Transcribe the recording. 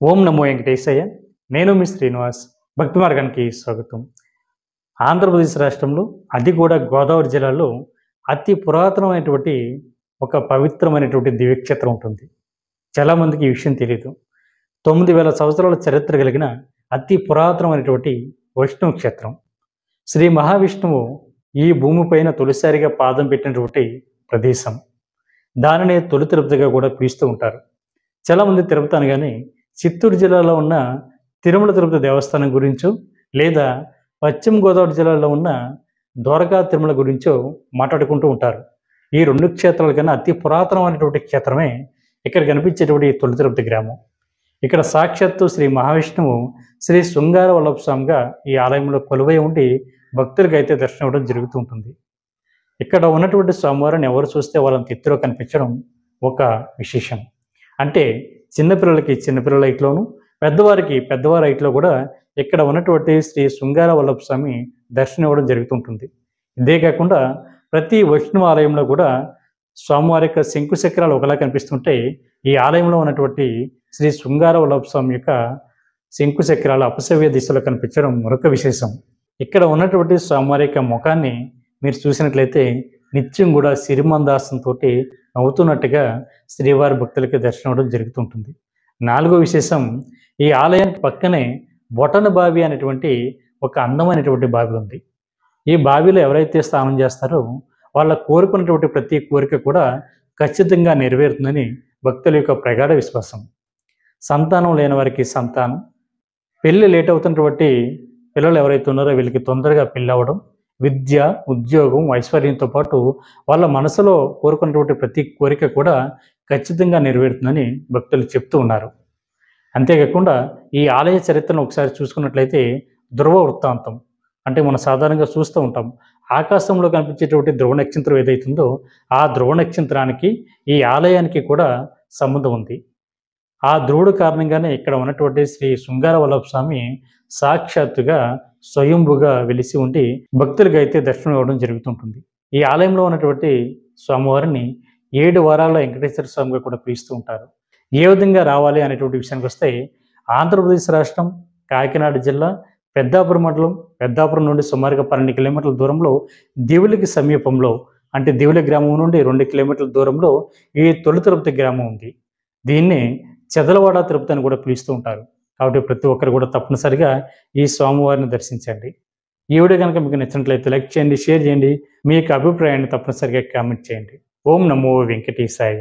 ఓం నమో వెంకటేశయ్య. నేను మీ శ్రీనివాస్. భక్తి మార్గానికి స్వాగతం. ఆంధ్రప్రదేశ్ రాష్ట్రంలో, అది కూడా గోదావరి జిల్లాలో అతి పురాతనమైనటువంటి ఒక పవిత్రమైనటువంటి దివ్యక్షేత్రం ఉంటుంది. చాలామందికి ఈ విషయం తెలియదు. 9000 సంవత్సరాల చరిత్ర కలిగిన అతి పురాతనమైనటువంటి వైష్ణవ క్షేత్రం. శ్రీ మహావిష్ణువు ఈ భూమిపైన తొలిసారిగా పాదం పెట్టినటువంటి ప్రదేశం. దానినే తొలి తిరుపతిగా కూడా పిలుస్తూ ఉంటారు. చాలామంది తిరుపతి అనగానే చిత్తూరు జిల్లాలో ఉన్న తిరుమల తిరుపతి దేవస్థానం గురించో, లేదా పశ్చిమ గోదావరి జిల్లాలో ఉన్న ద్వారకా తిరుమల గురించో మాట్లాడుకుంటూ ఉంటారు. ఈ రెండు క్షేత్రాల కన్నా అతి పురాతనమైనటువంటి క్షేత్రమే ఇక్కడ కనిపించేటువంటి తొలి తిరుపతి గ్రామం. ఇక్కడ సాక్షాత్తు శ్రీ మహావిష్ణువు శ్రీ శృంగార వల్లభ స్వామిగా ఈ ఆలయంలో కొలువై ఉండి భక్తులకు అయితే దర్శనం ఇవ్వడం జరుగుతూ ఉంటుంది. ఇక్కడ ఉన్నటువంటి స్వామివారిని ఎవరు చూస్తే వాళ్ళని ఎత్తులో కనిపించడం ఒక విశేషం. అంటే చిన్నపిల్లలకి చిన్నపిల్లల హైట్లోను, పెద్దవారికి పెద్దవారి హైట్లో కూడా ఇక్కడ ఉన్నటువంటి శ్రీ శృంగార వల్లభ స్వామి దర్శనం ఇవ్వడం జరుగుతుంటుంది. ఇదే కాకుండా ప్రతి వైష్ణవ ఆలయంలో కూడా స్వామివారి యొక్క శంకు చక్రాలు ఒకలా కనిపిస్తుంటే, ఈ ఆలయంలో ఉన్నటువంటి శ్రీ శృంగార వల్లభ స్వామి యొక్క శంకు చక్రాలు అపసవ్య దిశలో కనిపించడం మరొక విశేషం. ఇక్కడ ఉన్నటువంటి స్వామివారి యొక్క ముఖాన్ని మీరు చూసినట్లయితే నిత్యం కూడా సిరిమందాసంతో నవ్వుతున్నట్టుగా శ్రీవారి భక్తులకి దర్శనం అవడం జరుగుతుంటుంది. నాలుగో విశేషం, ఈ ఆలయానికి పక్కనే బొటన బావి అనేటువంటి ఒక అందమైనటువంటి బావి ఉంది. ఈ బావిలో ఎవరైతే స్నానం చేస్తారో వాళ్ళ కోరుకున్నటువంటి ప్రతి కోరిక కూడా ఖచ్చితంగా నెరవేరుతుందని భక్తుల యొక్క ప్రగాఢ విశ్వాసం. సంతానం లేని వారికి సంతానం, పెళ్ళి లేట్ అవుతున్నటువంటి పిల్లలు ఎవరైతే ఉన్నారో వీళ్ళకి తొందరగా పెళ్ళి అవ్వడం, విద్య, ఉద్యోగం, ఐశ్వర్యంతో పాటు వాళ్ళ మనసులో కోరుకున్నటువంటి ప్రతి కోరిక కూడా ఖచ్చితంగా నెరవేరుతుందని భక్తులు చెప్తూ ఉన్నారు. అంతేకాకుండా ఈ ఆలయ చరిత్రను ఒకసారి చూసుకున్నట్లయితే ధ్రువ వృత్తాంతం అంటే మనం సాధారణంగా చూస్తూ ఉంటాం. ఆకాశంలో కనిపించేటువంటి ధ్రువ నక్షత్రం ఏదైతుందో ఆ ధ్రువ నక్షత్రానికి ఈ ఆలయానికి కూడా సంబంధం ఉంది. ఆ ధ్రువుడు కారణంగానే ఇక్కడ ఉన్నటువంటి శ్రీ శృంగార వల్లభ స్వామి సాక్షాత్తుగా స్వయంభుగా వెలిసి ఉండి భక్తులకు అయితే దర్శనం ఇవ్వడం జరుగుతుంటుంది. ఈ ఆలయంలో ఉన్నటువంటి స్వామివారిని 7 వారాల వెంకటేశ్వర స్వామిగా కూడా పిలుస్తూ ఉంటారు. ఏ విధంగా రావాలి అనేటువంటి విషయానికి వస్తే, ఆంధ్రప్రదేశ్ రాష్ట్రం కాకినాడ జిల్లా పెద్దాపురం మండలం, పెద్దాపురం నుండి సుమారుగా 12 కిలోమీటర్ల దూరంలో దివులకి సమీపంలో, అంటే దివుల గ్రామం నుండి 2 కిలోమీటర్ల దూరంలో ఈ తొలి తిరుపతి గ్రామం ఉంది. దీన్ని చెదలవాడ తిరుపతి అని కూడా పిలుస్తూ ఉంటారు. కాబట్టి ప్రతి ఒక్కరు కూడా తప్పనిసరిగా ఈ స్వామివారిని దర్శించండి. ఈ వీడియో కనుక మీకు నచ్చినట్లయితే లైక్ చేయండి, షేర్ చేయండి, మీ యొక్క అభిప్రాయాన్ని తప్పనిసరిగా కామెంట్ చేయండి. ఓం నమో వెంకటేశాయ.